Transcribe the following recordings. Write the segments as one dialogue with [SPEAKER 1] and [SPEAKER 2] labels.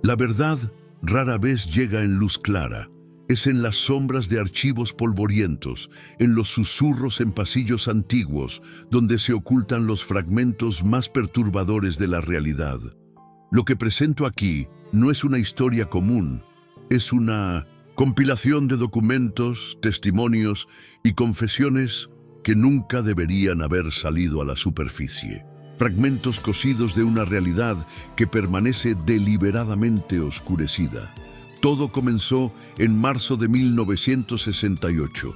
[SPEAKER 1] La verdad rara vez llega en luz clara. Es en las sombras de archivos polvorientos, en los susurros en pasillos antiguos, donde se ocultan los fragmentos más perturbadores de la realidad. Lo que presento aquí no es una historia común, es una compilación de documentos, testimonios y confesiones que nunca deberían haber salido a la superficie. Fragmentos cosidos de una realidad que permanece deliberadamente oscurecida. Todo comenzó en marzo de 1968,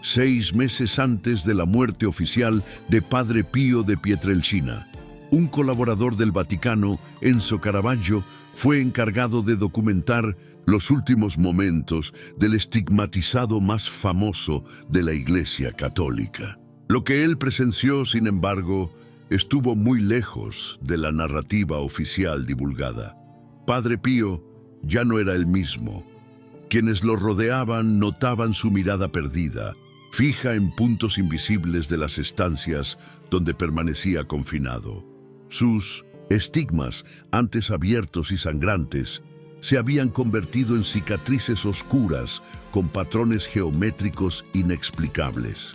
[SPEAKER 1] 6 meses antes de la muerte oficial de Padre Pío de Pietrelcina. Un colaborador del Vaticano, Enzo Caravaggio, fue encargado de documentar los últimos momentos del estigmatizado más famoso de la Iglesia Católica. Lo que él presenció, sin embargo, estuvo muy lejos de la narrativa oficial divulgada. Padre Pío ya no era el mismo. Quienes lo rodeaban notaban su mirada perdida, fija en puntos invisibles de las estancias donde permanecía confinado. Sus estigmas, antes abiertos y sangrantes, se habían convertido en cicatrices oscuras con patrones geométricos inexplicables.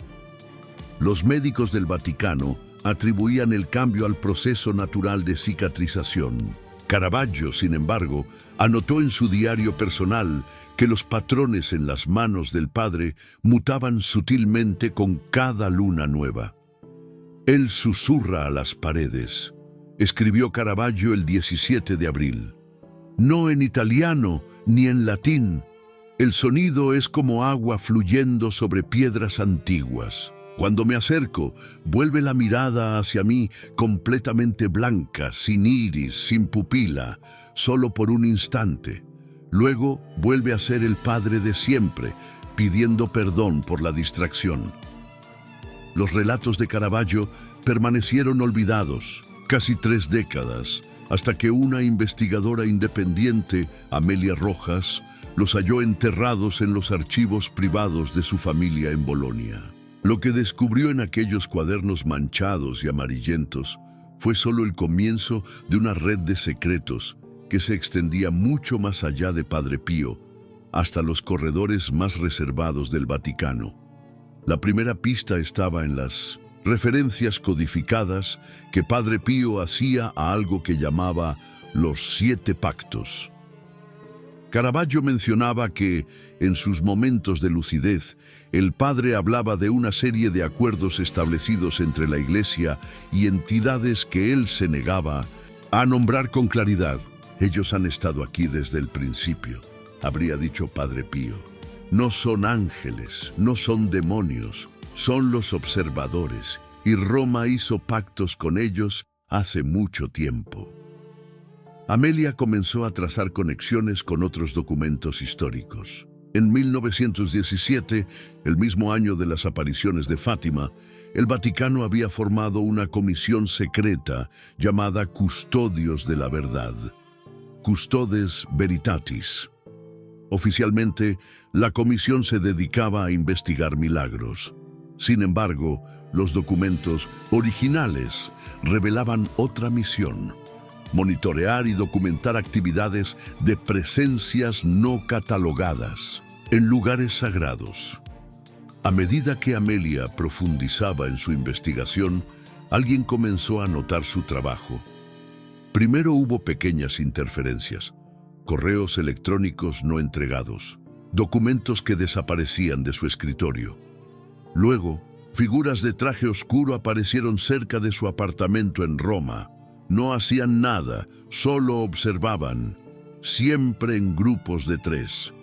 [SPEAKER 1] Los médicos del Vaticano atribuían el cambio al proceso natural de cicatrización. Caravaggio, sin embargo, anotó en su diario personal que los patrones en las manos del padre mutaban sutilmente con cada luna nueva. «Él susurra a las paredes», escribió Caravaggio el 17 de abril. «No en italiano ni en latín. El sonido es como agua fluyendo sobre piedras antiguas. Cuando me acerco, vuelve la mirada hacia mí completamente blanca, sin iris, sin pupila, solo por un instante. Luego vuelve a ser el padre de siempre, pidiendo perdón por la distracción». Los relatos de Caravaggio permanecieron olvidados casi 3 décadas, hasta que una investigadora independiente, Amelia Rojas, los halló enterrados en los archivos privados de su familia en Bolonia. Lo que descubrió en aquellos cuadernos manchados y amarillentos fue solo el comienzo de una red de secretos que se extendía mucho más allá de Padre Pío, hasta los corredores más reservados del Vaticano. La primera pista estaba en las referencias codificadas que Padre Pío hacía a algo que llamaba los 7 pactos. Caravaggio mencionaba que, en sus momentos de lucidez, el padre hablaba de una serie de acuerdos establecidos entre la Iglesia y entidades que él se negaba a nombrar con claridad. «Ellos han estado aquí desde el principio», habría dicho Padre Pío. «No son ángeles, no son demonios, son los observadores, y Roma hizo pactos con ellos hace mucho tiempo». Amelia comenzó a trazar conexiones con otros documentos históricos. En 1917, el mismo año de las apariciones de Fátima, el Vaticano había formado una comisión secreta llamada Custodios de la Verdad, Custodes Veritatis. Oficialmente, la comisión se dedicaba a investigar milagros. Sin embargo, los documentos originales revelaban otra misión: monitorear y documentar actividades de presencias no catalogadas en lugares sagrados. A medida que Amelia profundizaba en su investigación, alguien comenzó a notar su trabajo. Primero hubo pequeñas interferencias, correos electrónicos no entregados, documentos que desaparecían de su escritorio. Luego, figuras de traje oscuro aparecieron cerca de su apartamento en Roma. No hacían nada, solo observaban, siempre en grupos de 3.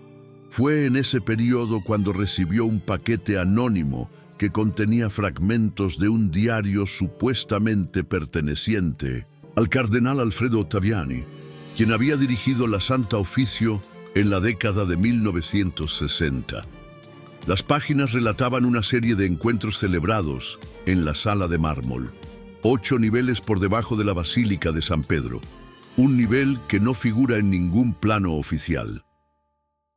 [SPEAKER 1] Fue en ese periodo cuando recibió un paquete anónimo que contenía fragmentos de un diario supuestamente perteneciente al cardenal Alfredo Ottaviani, quien había dirigido la Santa Oficio en la década de 1960. Las páginas relataban una serie de encuentros celebrados en la Sala de Mármol, 8 niveles por debajo de la Basílica de San Pedro, un nivel que no figura en ningún plano oficial.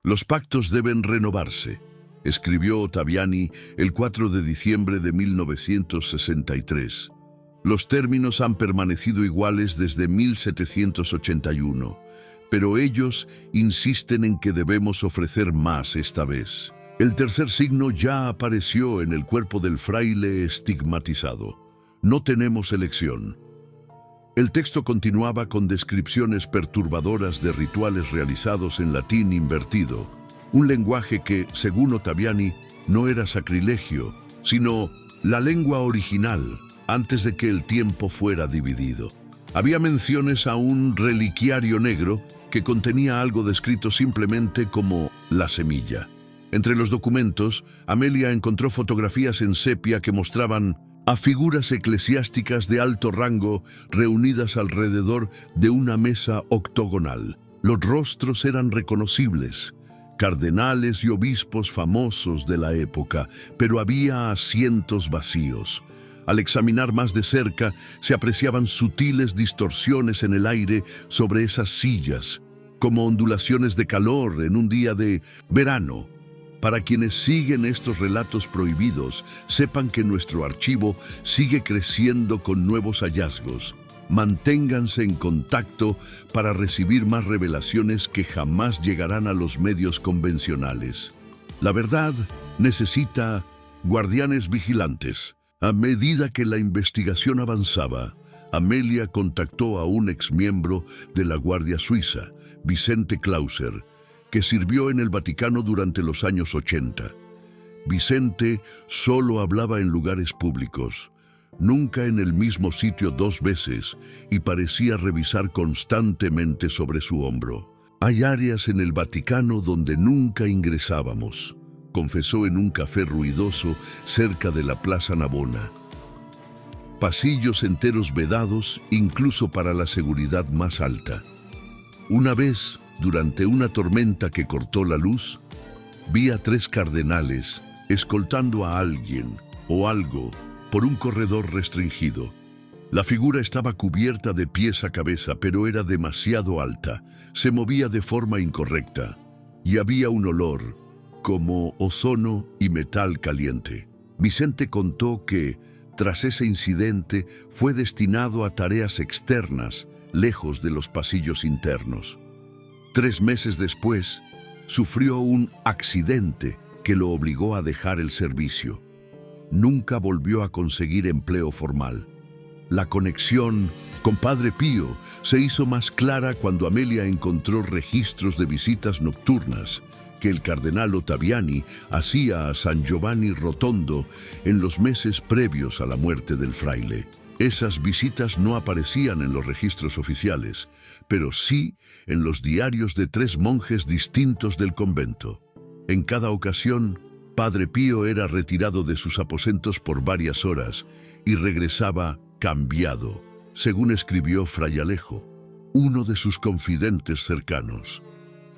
[SPEAKER 1] «Los pactos deben renovarse», escribió Ottaviani el 4 de diciembre de 1963. «Los términos han permanecido iguales desde 1781, pero ellos insisten en que debemos ofrecer más esta vez. El tercer signo ya apareció en el cuerpo del fraile estigmatizado. No tenemos elección. El texto continuaba con descripciones perturbadoras de rituales realizados en latín invertido, un lenguaje que, según Ottaviani, no era sacrilegio, sino la lengua original, antes de que el tiempo fuera dividido. Había menciones a un reliquiario negro que contenía algo descrito simplemente como la semilla. Entre los documentos, Amelia encontró fotografías en sepia que mostraban a figuras eclesiásticas de alto rango reunidas alrededor de una mesa octogonal. Los rostros eran reconocibles, cardenales y obispos famosos de la época, pero había asientos vacíos. Al examinar más de cerca, se apreciaban sutiles distorsiones en el aire sobre esas sillas, como ondulaciones de calor en un día de verano. Para quienes siguen estos relatos prohibidos, sepan que nuestro archivo sigue creciendo con nuevos hallazgos. Manténganse en contacto para recibir más revelaciones que jamás llegarán a los medios convencionales. La verdad necesita guardianes vigilantes. A medida que la investigación avanzaba, Amelia contactó a un exmiembro de la Guardia Suiza, Vicente Clauser, que sirvió en el Vaticano durante los años 80. Vicente solo hablaba en lugares públicos, nunca en el mismo sitio 2 veces, y parecía revisar constantemente sobre su hombro. «Hay áreas en el Vaticano donde nunca ingresábamos», confesó en un café ruidoso cerca de la Plaza Navona. Pasillos enteros vedados, incluso para la seguridad más alta. Una vez, durante una tormenta que cortó la luz, vi a 3 cardenales escoltando a alguien o algo por un corredor restringido. La figura estaba cubierta de pies a cabeza, pero era demasiado alta, se movía de forma incorrecta y había un olor como ozono y metal caliente. Vicente contó que, tras ese incidente, fue destinado a tareas externas, lejos de los pasillos internos. 3 meses después, sufrió un accidente que lo obligó a dejar el servicio. Nunca volvió a conseguir empleo formal. La conexión con Padre Pío se hizo más clara cuando Amelia encontró registros de visitas nocturnas que el cardenal Ottaviani hacía a San Giovanni Rotondo en los meses previos a la muerte del fraile. Esas visitas no aparecían en los registros oficiales, pero sí en los diarios de 3 monjes distintos del convento. En cada ocasión, Padre Pío era retirado de sus aposentos por varias horas y regresaba cambiado, según escribió Fray Alejo, uno de sus confidentes cercanos.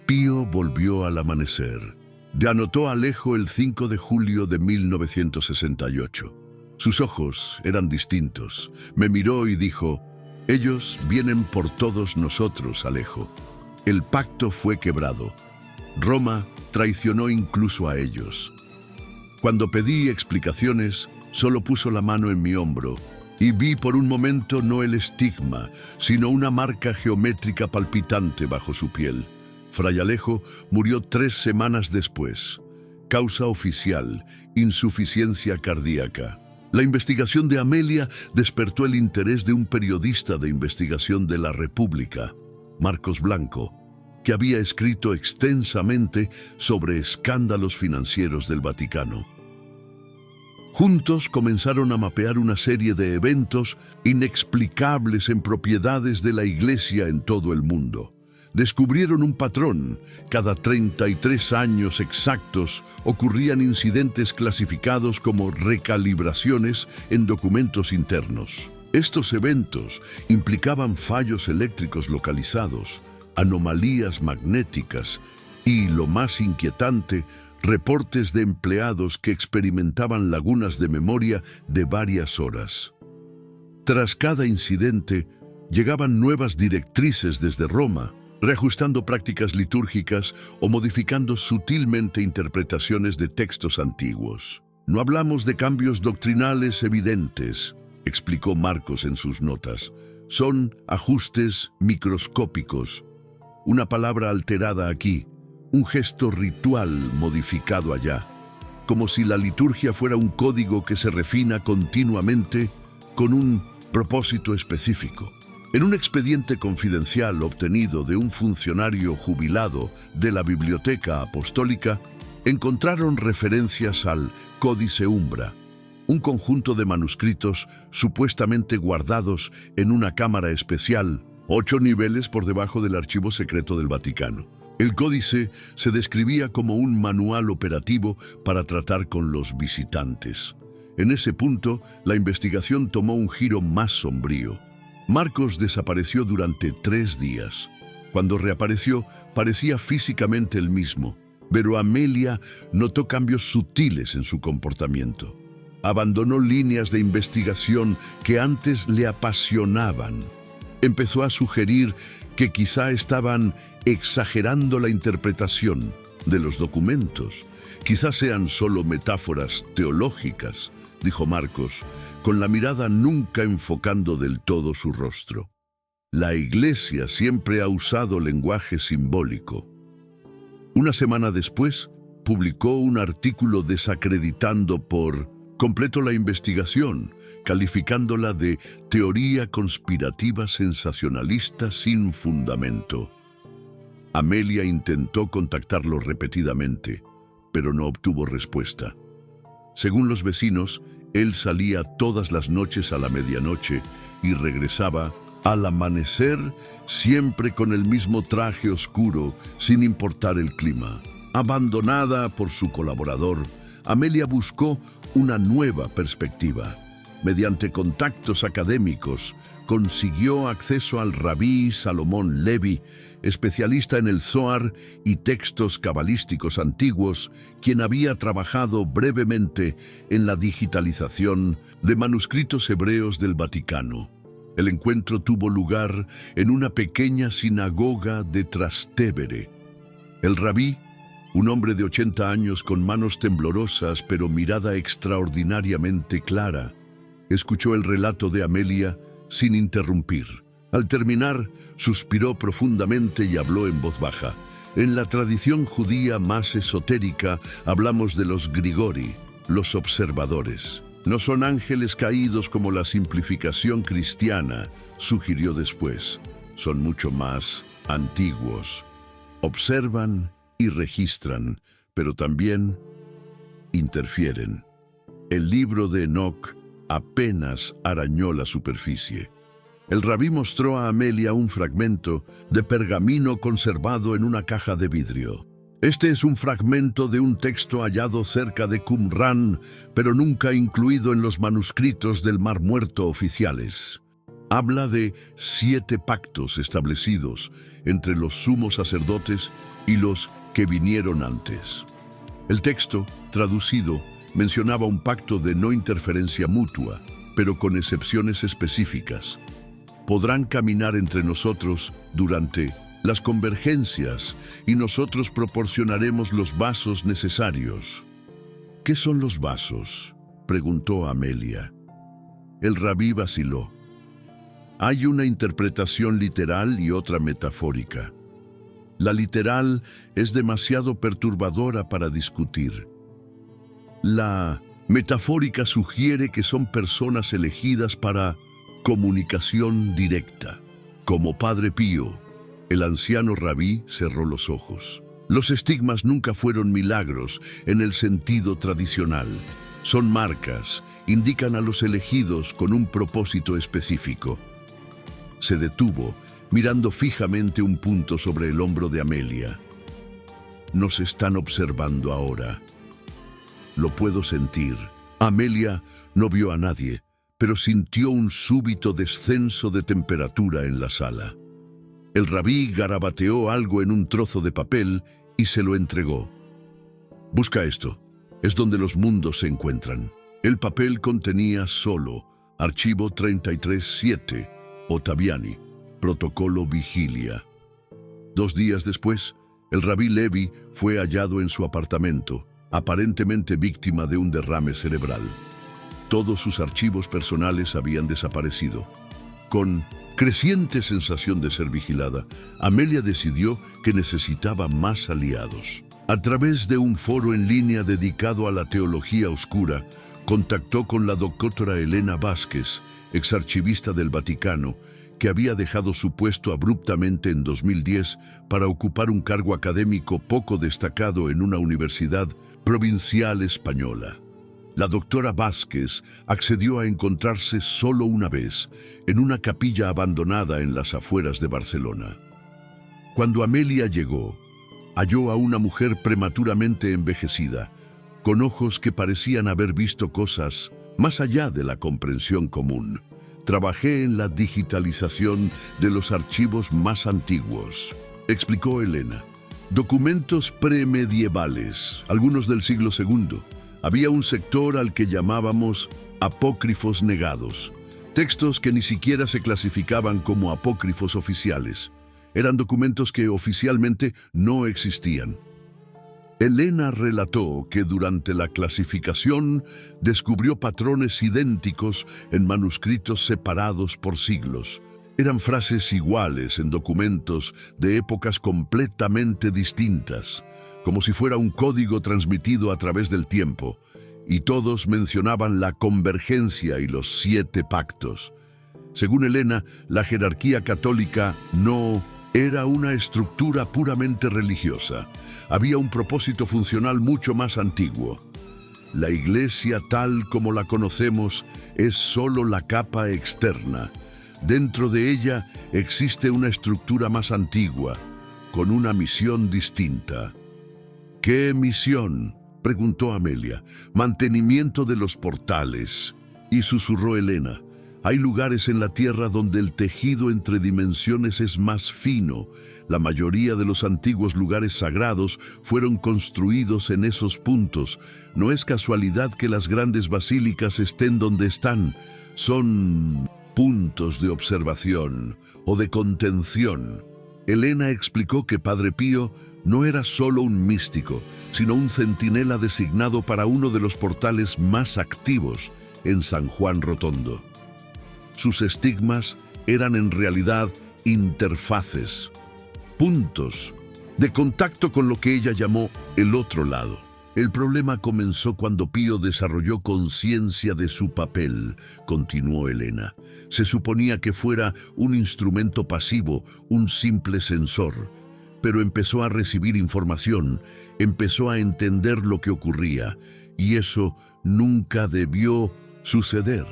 [SPEAKER 1] Pío volvió al amanecer. Anotó Alejo el 5 de julio de 1968. Sus ojos eran distintos. Me miró y dijo: «Ellos vienen por todos nosotros, Alejo». El pacto fue quebrado. Roma traicionó incluso a ellos. Cuando pedí explicaciones, solo puso la mano en mi hombro y vi por un momento no el estigma, sino una marca geométrica palpitante bajo su piel. Fray Alejo murió 3 semanas después. Causa oficial: insuficiencia cardíaca. La investigación de Amelia despertó el interés de un periodista de investigación de la República, Marcos Blanco, que había escrito extensamente sobre escándalos financieros del Vaticano. Juntos comenzaron a mapear una serie de eventos inexplicables en propiedades de la Iglesia en todo el mundo. Descubrieron un patrón. Cada 33 años exactos ocurrían incidentes clasificados como recalibraciones en documentos internos. Estos eventos implicaban fallos eléctricos localizados, anomalías magnéticas y, lo más inquietante, reportes de empleados que experimentaban lagunas de memoria de varias horas. Tras cada incidente, llegaban nuevas directrices desde Roma, reajustando prácticas litúrgicas o modificando sutilmente interpretaciones de textos antiguos. No hablamos de cambios doctrinales evidentes, explicó Marcos en sus notas. Son ajustes microscópicos. una palabra alterada aquí, un gesto ritual modificado allá, como si la liturgia fuera un código que se refina continuamente con un propósito específico. En un expediente confidencial obtenido de un funcionario jubilado de la Biblioteca Apostólica, encontraron referencias al Códice Umbra, un conjunto de manuscritos supuestamente guardados en una cámara especial, 8 niveles por debajo del archivo secreto del Vaticano. El códice se describía como un manual operativo para tratar con los visitantes. En ese punto, la investigación tomó un giro más sombrío. Marcos desapareció durante 3 días. Cuando reapareció, parecía físicamente el mismo, pero Amelia notó cambios sutiles en su comportamiento. Abandonó líneas de investigación que antes le apasionaban. Empezó a sugerir que quizá estaban exagerando la interpretación de los documentos. Quizá sean solo metáforas teológicas, dijo Marcos, con la mirada nunca enfocando del todo su rostro. La Iglesia siempre ha usado lenguaje simbólico. Una semana después, publicó un artículo desacreditando por completo la investigación, calificándola de teoría conspirativa sensacionalista sin fundamento. Amelia intentó contactarlo repetidamente, pero no obtuvo respuesta. Según los vecinos, él salía todas las noches a la medianoche y regresaba al amanecer, siempre con el mismo traje oscuro, sin importar el clima. Abandonada por su colaborador, Amelia buscó una nueva perspectiva. Mediante contactos académicos, consiguió acceso al rabí Salomón Levi, especialista en el Zohar y textos cabalísticos antiguos, quien había trabajado brevemente en la digitalización de manuscritos hebreos del Vaticano. El encuentro tuvo lugar en una pequeña sinagoga de Trastevere. El rabí, un hombre de 80 años con manos temblorosas pero mirada extraordinariamente clara, escuchó el relato de Amelia sin interrumpir. Al terminar, suspiró profundamente y habló en voz baja. En la tradición judía más esotérica hablamos de los Grigori, los observadores. No son ángeles caídos como la simplificación cristiana, sugirió después. Son mucho más antiguos. Observan y registran, pero también interfieren. El libro de Enoc apenas arañó la superficie. El rabí mostró a Amelia un fragmento de pergamino conservado en una caja de vidrio. Este es un fragmento de un texto hallado cerca de Qumrán, pero nunca incluido en los manuscritos del Mar Muerto oficiales. Habla de 7 pactos establecidos entre los sumos sacerdotes y los que vinieron antes. El texto, traducido, mencionaba un pacto de no interferencia mutua, pero con excepciones específicas. Podrán caminar entre nosotros durante las convergencias y nosotros proporcionaremos los vasos necesarios. ¿Qué son los vasos?, preguntó Amelia. El rabí vaciló. Hay una interpretación literal y otra metafórica. La literal es demasiado perturbadora para discutir. La metafórica sugiere que son personas elegidas para comunicación directa. Como Padre Pío, el anciano rabí cerró los ojos. Los estigmas nunca fueron milagros en el sentido tradicional. Son marcas, indican a los elegidos con un propósito específico. Se detuvo, mirando fijamente un punto sobre el hombro de Amelia. Nos están observando ahora. Lo puedo sentir. Amelia no vio a nadie, pero sintió un súbito descenso de temperatura en la sala. El rabí garabateó algo en un trozo de papel y se lo entregó. Busca esto. Es donde los mundos se encuentran. El papel contenía solo Archivo 33.7, Ottaviani, Protocolo Vigilia. 2 días después, el rabí Levi fue hallado en su apartamento, aparentemente víctima de un derrame cerebral. Todos sus archivos personales habían desaparecido. Con creciente sensación de ser vigilada, Amelia decidió que necesitaba más aliados. A través de un foro en línea dedicado a la teología oscura, contactó con la doctora Elena Vázquez, exarchivista del Vaticano, que había dejado su puesto abruptamente en 2010 para ocupar un cargo académico poco destacado en una universidad provincial española. La doctora Vázquez accedió a encontrarse solo una vez, en una capilla abandonada en las afueras de Barcelona. Cuando Amelia llegó, halló a una mujer prematuramente envejecida, con ojos que parecían haber visto cosas más allá de la comprensión común. Trabajé en la digitalización de los archivos más antiguos, explicó Elena. Documentos premedievales, algunos del siglo II. Había un sector al que llamábamos apócrifos negados, textos que ni siquiera se clasificaban como apócrifos oficiales. Eran documentos que oficialmente no existían. Elena relató que durante la clasificación descubrió patrones idénticos en manuscritos separados por siglos. Eran frases iguales en documentos de épocas completamente distintas, como si fuera un código transmitido a través del tiempo, y todos mencionaban la convergencia y los 7 pactos. Según Elena, la jerarquía católica no era una estructura puramente religiosa. Había un propósito funcional mucho más antiguo. La Iglesia tal como la conocemos es solo la capa externa. Dentro de ella existe una estructura más antigua, con una misión distinta. ¿Qué misión?, preguntó Amelia. Mantenimiento de los portales. Y susurró Elena. Hay lugares en la Tierra donde el tejido entre dimensiones es más fino. La mayoría de los antiguos lugares sagrados fueron construidos en esos puntos. No es casualidad que las grandes basílicas estén donde están. Son puntos de observación o de contención. Elena explicó que Padre Pío no era solo un místico, sino un centinela designado para uno de los portales más activos en San Juan Rotondo. Sus estigmas eran en realidad interfaces, puntos de contacto con lo que ella llamó el otro lado. El problema comenzó cuando Pío desarrolló conciencia de su papel, continuó Elena. Se suponía que fuera un instrumento pasivo, un simple sensor, pero empezó a recibir información, empezó a entender lo que ocurría, y eso nunca debió suceder.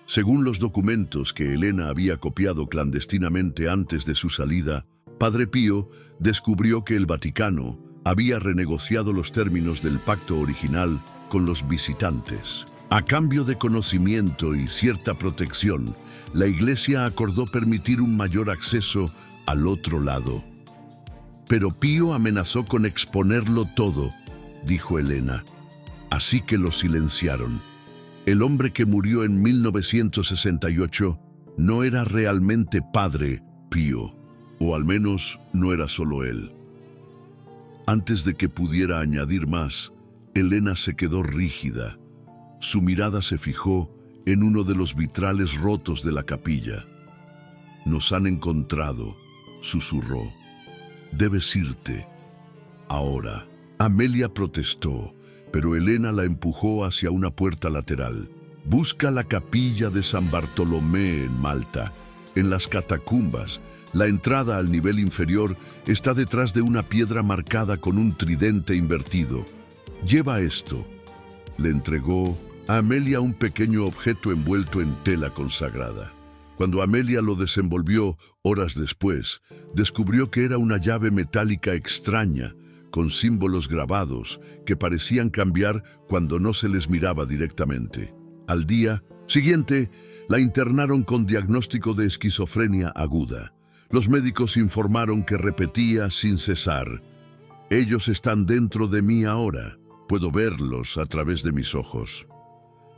[SPEAKER 1] Según los documentos que Elena había copiado clandestinamente antes de su salida, Padre Pío descubrió que el Vaticano había renegociado los términos del pacto original con los visitantes. A cambio de conocimiento y cierta protección, la Iglesia acordó permitir un mayor acceso al otro lado. Pero Pío amenazó con exponerlo todo, dijo Elena. Así que lo silenciaron. El hombre que murió en 1968 no era realmente Padre Pío, o al menos no era solo él. Antes de que pudiera añadir más, Elena se quedó rígida. Su mirada se fijó en uno de los vitrales rotos de la capilla. «Nos han encontrado», susurró. «Debes irte. Ahora». Amelia protestó, pero Elena la empujó hacia una puerta lateral. «Busca la capilla de San Bartolomé en Malta, en las catacumbas. La entrada al nivel inferior está detrás de una piedra marcada con un tridente invertido. Lleva esto». Le entregó a Amelia un pequeño objeto envuelto en tela consagrada. Cuando Amelia lo desenvolvió, horas después, descubrió que era una llave metálica extraña, con símbolos grabados que parecían cambiar cuando no se les miraba directamente. Al día siguiente, la internaron con diagnóstico de esquizofrenia aguda. Los médicos informaron que repetía sin cesar: «Ellos están dentro de mí ahora. Puedo verlos a través de mis ojos».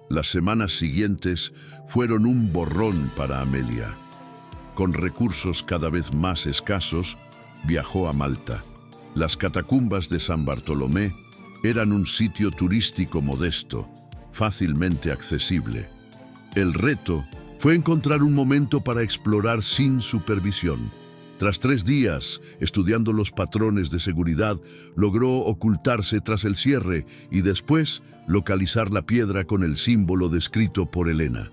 [SPEAKER 1] Las semanas siguientes fueron un borrón para Amelia. Con recursos cada vez más escasos, viajó a Malta. Las catacumbas de San Bartolomé eran un sitio turístico modesto, fácilmente accesible. El reto Fue encontrar un momento para explorar sin supervisión. Tras 3 días estudiando los patrones de seguridad, logró ocultarse tras el cierre y después localizar la piedra con el símbolo descrito por Elena.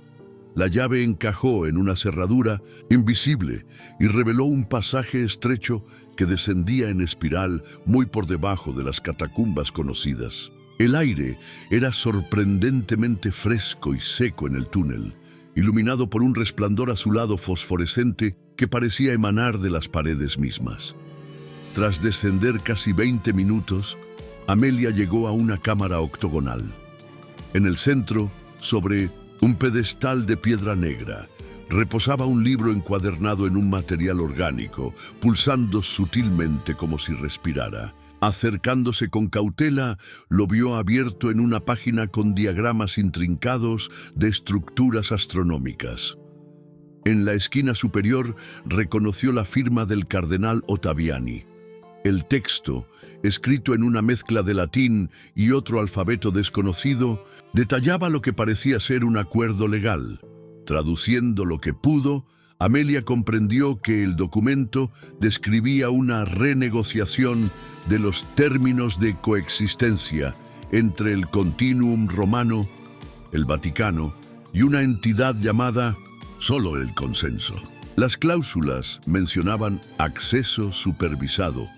[SPEAKER 1] La llave encajó en una cerradura invisible y reveló un pasaje estrecho que descendía en espiral muy por debajo de las catacumbas conocidas. El aire era sorprendentemente fresco y seco en el túnel, iluminado por un resplandor azulado fosforescente que parecía emanar de las paredes mismas. Tras descender casi 20 minutos, Amelia llegó a una cámara octogonal. En el centro, sobre un pedestal de piedra negra, reposaba un libro encuadernado en un material orgánico, pulsando sutilmente como si respirara. Acercándose con cautela, lo vio abierto en una página con diagramas intrincados de estructuras astronómicas. En la esquina superior reconoció la firma del cardenal Ottaviani. El texto, escrito en una mezcla de latín y otro alfabeto desconocido, detallaba lo que parecía ser un acuerdo legal. Traduciendo lo que pudo, Amelia comprendió que el documento describía una renegociación de los términos de coexistencia entre el Continuum Romano, el Vaticano y una entidad llamada solo el Consenso. Las cláusulas mencionaban acceso supervisado,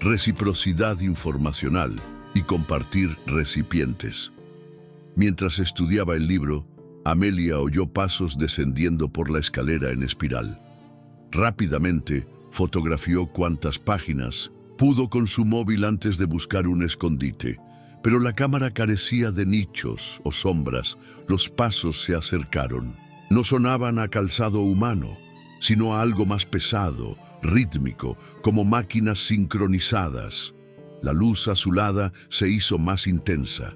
[SPEAKER 1] reciprocidad informacional y compartir recipientes. Mientras estudiaba el libro, Amelia oyó pasos descendiendo por la escalera en espiral. Rápidamente fotografió cuantas páginas pudo con su móvil antes de buscar un escondite, pero la cámara carecía de nichos o sombras. Los pasos se acercaron. No sonaban a calzado humano, sino a algo más pesado, rítmico, como máquinas sincronizadas. La luz azulada se hizo más intensa.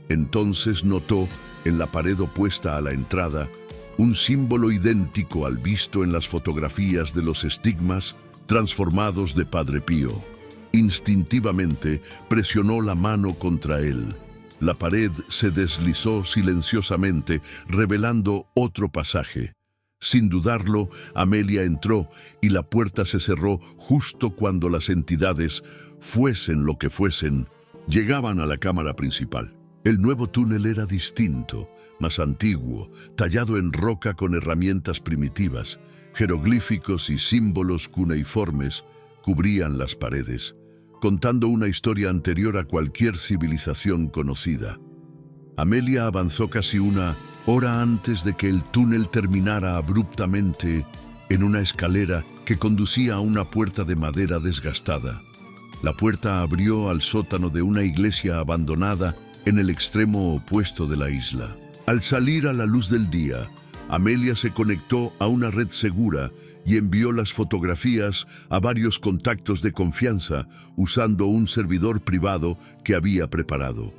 [SPEAKER 1] Entonces notó, en la pared opuesta a la entrada, un símbolo idéntico al visto en las fotografías de los estigmas transformados de Padre Pío. Instintivamente presionó la mano contra él. La pared se deslizó silenciosamente, revelando otro pasaje. Sin dudarlo, Amelia entró y la puerta se cerró justo cuando las entidades, fuesen lo que fuesen, llegaban a la cámara principal. El nuevo túnel era distinto, más antiguo, tallado en roca con herramientas primitivas. Jeroglíficos y símbolos cuneiformes cubrían las paredes, contando una historia anterior a cualquier civilización conocida. Amelia avanzó casi una hora antes de que el túnel terminara abruptamente en una escalera que conducía a una puerta de madera desgastada. La puerta abrió al sótano de una iglesia abandonada en el extremo opuesto de la isla. Al salir a la luz del día, Amelia se conectó a una red segura y envió las fotografías a varios contactos de confianza usando un servidor privado que había preparado.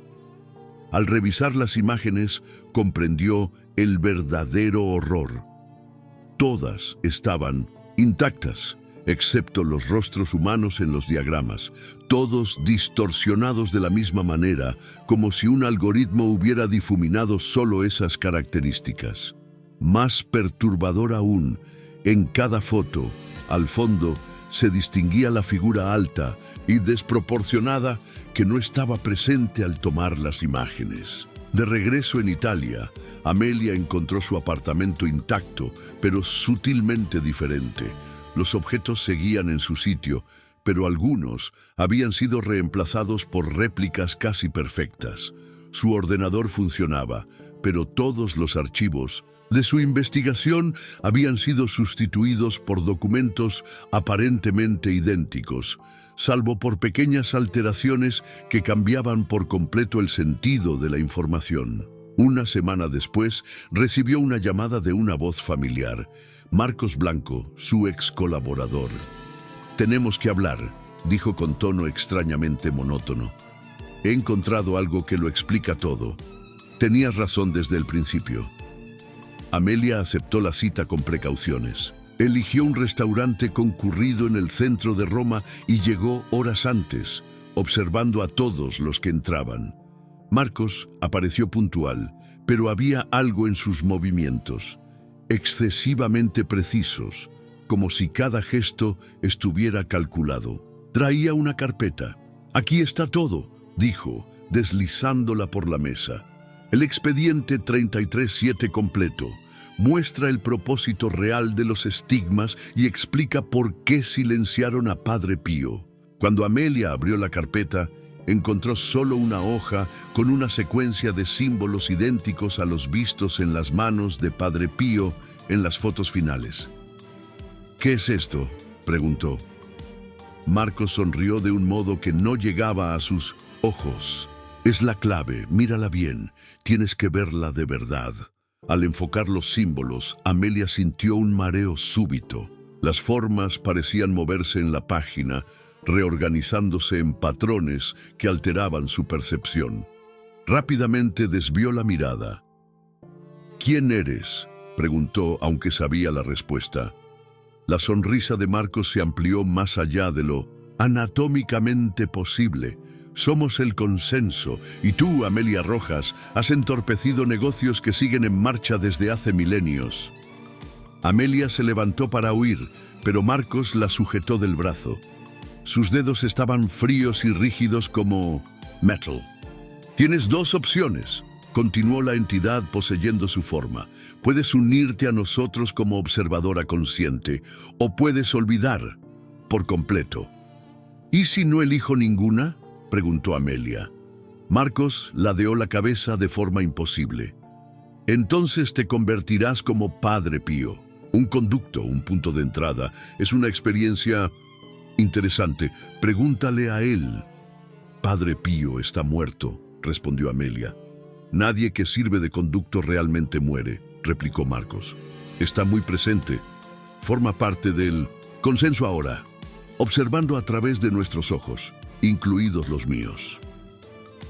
[SPEAKER 1] Al revisar las imágenes, comprendió el verdadero horror. Todas estaban intactas, excepto los rostros humanos en los diagramas, todos distorsionados de la misma manera, como si un algoritmo hubiera difuminado solo esas características. Más perturbador aún, en cada foto, al fondo, se distinguía la figura alta y desproporcionada que no estaba presente al tomar las imágenes. De regreso en Italia, Amelia encontró su apartamento intacto, pero sutilmente diferente. Los objetos seguían en su sitio, pero algunos habían sido reemplazados por réplicas casi perfectas. Su ordenador funcionaba, pero todos los archivos de su investigación habían sido sustituidos por documentos aparentemente idénticos, salvo por pequeñas alteraciones que cambiaban por completo el sentido de la información. Una semana después, recibió una llamada de una voz familiar. Marcos Blanco, su ex colaborador. «Tenemos que hablar», dijo con tono extrañamente monótono. «He encontrado algo que lo explica todo. Tenías razón desde el principio». Amelia aceptó la cita con precauciones. Eligió un restaurante concurrido en el centro de Roma y llegó horas antes, observando a todos los que entraban. Marcos apareció puntual, pero había algo en sus movimientos. excesivamente precisos, como si cada gesto estuviera calculado. Traía una carpeta. «Aquí está todo», dijo, deslizándola por la mesa. El expediente 33-7 completo muestra el propósito real de los estigmas y explica por qué silenciaron a Padre Pío. Cuando Amelia abrió la carpeta, encontró solo una hoja con una secuencia de símbolos idénticos a los vistos en las manos de Padre Pío en las fotos finales. «¿Qué es esto?», preguntó. Marcos sonrió de un modo que no llegaba a sus ojos. «Es la clave, mírala bien, tienes que verla de verdad». Al enfocar los símbolos, Amelia sintió un mareo súbito. Las formas parecían moverse en la página, reorganizándose en patrones que alteraban su percepción. Rápidamente desvió la mirada. «¿Quién eres?», preguntó, aunque sabía la respuesta. La sonrisa de Marcos se amplió más allá de lo anatómicamente posible. «Somos el consenso, y tú, Amelia Rojas, has entorpecido negocios que siguen en marcha desde hace milenios». Amelia se levantó para huir, pero Marcos la sujetó del brazo. Sus dedos estaban fríos y rígidos como metal. «Tienes dos opciones», continuó la entidad poseyendo su forma. «Puedes unirte a nosotros como observadora consciente, o puedes olvidar por completo». «¿Y si no elijo ninguna?», preguntó Amelia. Marcos ladeó la cabeza de forma imposible. «Entonces te convertirás como Padre Pío. Un conducto, un punto de entrada. Es una experiencia interesante. Pregúntale a él». «Padre Pío está muerto», respondió Amelia. «Nadie que sirve de conducto realmente muere», replicó Marcos. «Está muy presente. Forma parte del consenso ahora, observando a través de nuestros ojos, incluidos los míos».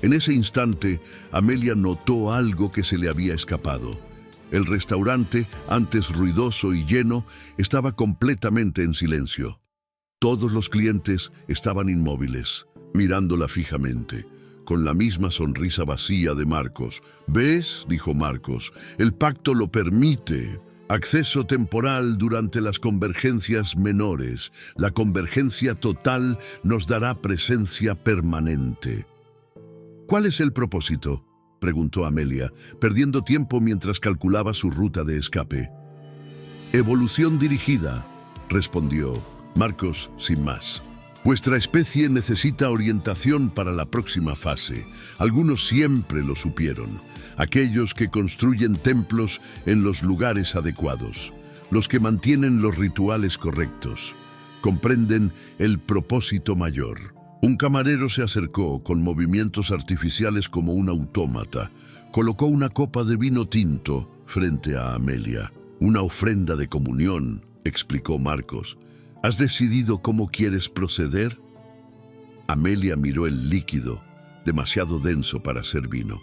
[SPEAKER 1] En ese instante, Amelia notó algo que se le había escapado. El restaurante, antes ruidoso y lleno, estaba completamente en silencio. Todos los clientes estaban inmóviles, mirándola fijamente, con la misma sonrisa vacía de Marcos. «¿Ves?», dijo Marcos, «el pacto lo permite. Acceso temporal durante las convergencias menores. La convergencia total nos dará presencia permanente». «¿Cuál es el propósito?», preguntó Amelia, perdiendo tiempo mientras calculaba su ruta de escape. «Evolución dirigida», respondió Marcos sin más. «Vuestra especie necesita orientación para la próxima fase. Algunos siempre lo supieron. Aquellos que construyen templos en los lugares adecuados. Los que mantienen los rituales correctos. Comprenden el propósito mayor». Un camarero se acercó con movimientos artificiales como un autómata. Colocó una copa de vino tinto frente a Amelia. «Una ofrenda de comunión», explicó Marcos. «¿Has decidido cómo quieres proceder?». Amelia miró el líquido, demasiado denso para ser vino.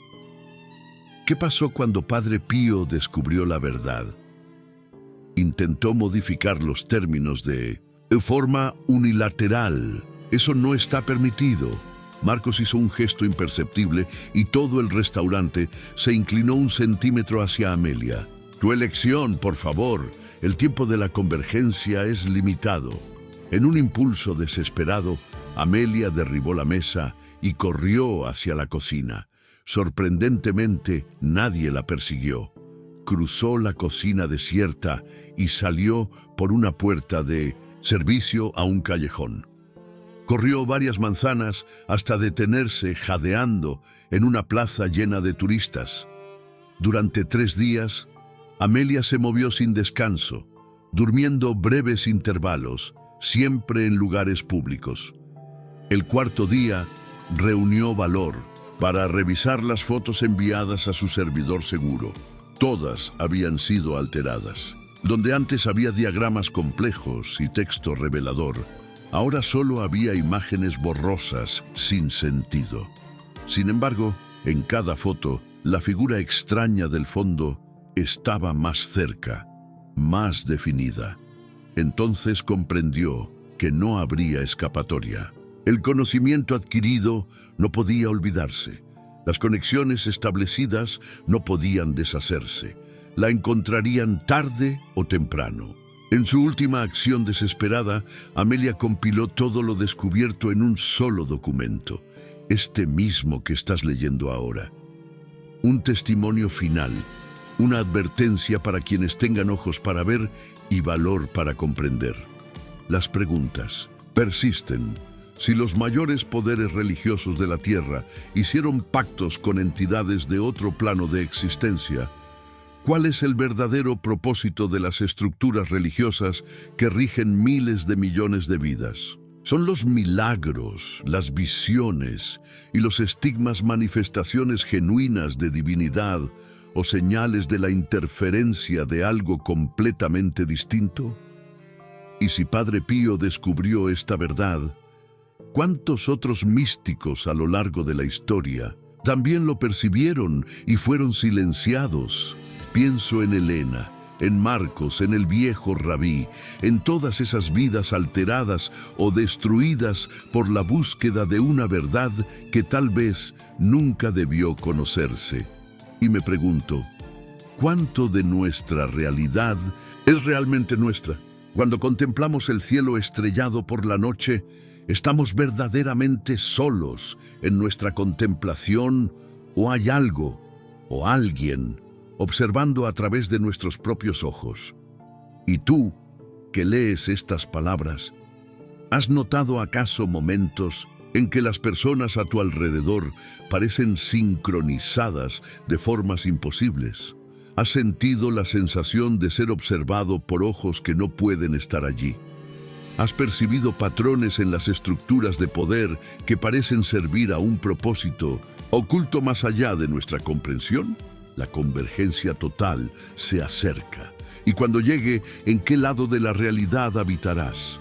[SPEAKER 1] «¿Qué pasó cuando Padre Pío descubrió la verdad?». Intentó modificar los términos de forma unilateral. «Eso no está permitido». Marcos hizo un gesto imperceptible y todo el restaurante se inclinó 1 centímetro hacia Amelia. «Tu elección, por favor. El tiempo de la convergencia es limitado». En un impulso desesperado, Amelia derribó la mesa y corrió hacia la cocina. Sorprendentemente, nadie la persiguió. Cruzó la cocina desierta y salió por una puerta de servicio a un callejón. Corrió varias manzanas hasta detenerse jadeando en una plaza llena de turistas. Durante 3 días, Amelia se movió sin descanso, durmiendo breves intervalos, siempre en lugares públicos. El 4.º día, reunió valor para revisar las fotos enviadas a su servidor seguro. Todas habían sido alteradas. Donde antes había diagramas complejos y texto revelador, ahora solo había imágenes borrosas, sin sentido. Sin embargo, en cada foto, la figura extraña del fondo estaba más cerca, más definida. Entonces comprendió que no habría escapatoria. El conocimiento adquirido no podía olvidarse. Las conexiones establecidas no podían deshacerse. la encontrarían tarde o temprano. En su última acción desesperada, Amelia compiló todo lo descubierto en un solo documento, este mismo que estás leyendo ahora. Un testimonio final, una advertencia para quienes tengan ojos para ver y valor para comprender. Las preguntas persisten. Si los mayores poderes religiosos de la Tierra hicieron pactos con entidades de otro plano de existencia, ¿cuál es el verdadero propósito de las estructuras religiosas que rigen miles de millones de vidas? ¿Son los milagros, las visiones y los estigmas manifestaciones genuinas de divinidad o señales de la interferencia de algo completamente distinto? Y si Padre Pío descubrió esta verdad, ¿cuántos otros místicos a lo largo de la historia también lo percibieron y fueron silenciados? Pienso en Elena, en Marcos, en el viejo Rabí, en todas esas vidas alteradas o destruidas por la búsqueda de una verdad que tal vez nunca debió conocerse. Y me pregunto, ¿cuánto de nuestra realidad es realmente nuestra? Cuando contemplamos el cielo estrellado por la noche, ¿estamos verdaderamente solos en nuestra contemplación o hay algo o alguien observando a través de nuestros propios ojos? Y tú, que lees estas palabras, ¿has notado acaso momentos en que las personas a tu alrededor parecen sincronizadas de formas imposibles? ¿Has sentido la sensación de ser observado por ojos que no pueden estar allí? ¿Has percibido patrones en las estructuras de poder que parecen servir a un propósito oculto más allá de nuestra comprensión? La convergencia total se acerca. Y cuando llegue, ¿en qué lado de la realidad habitarás?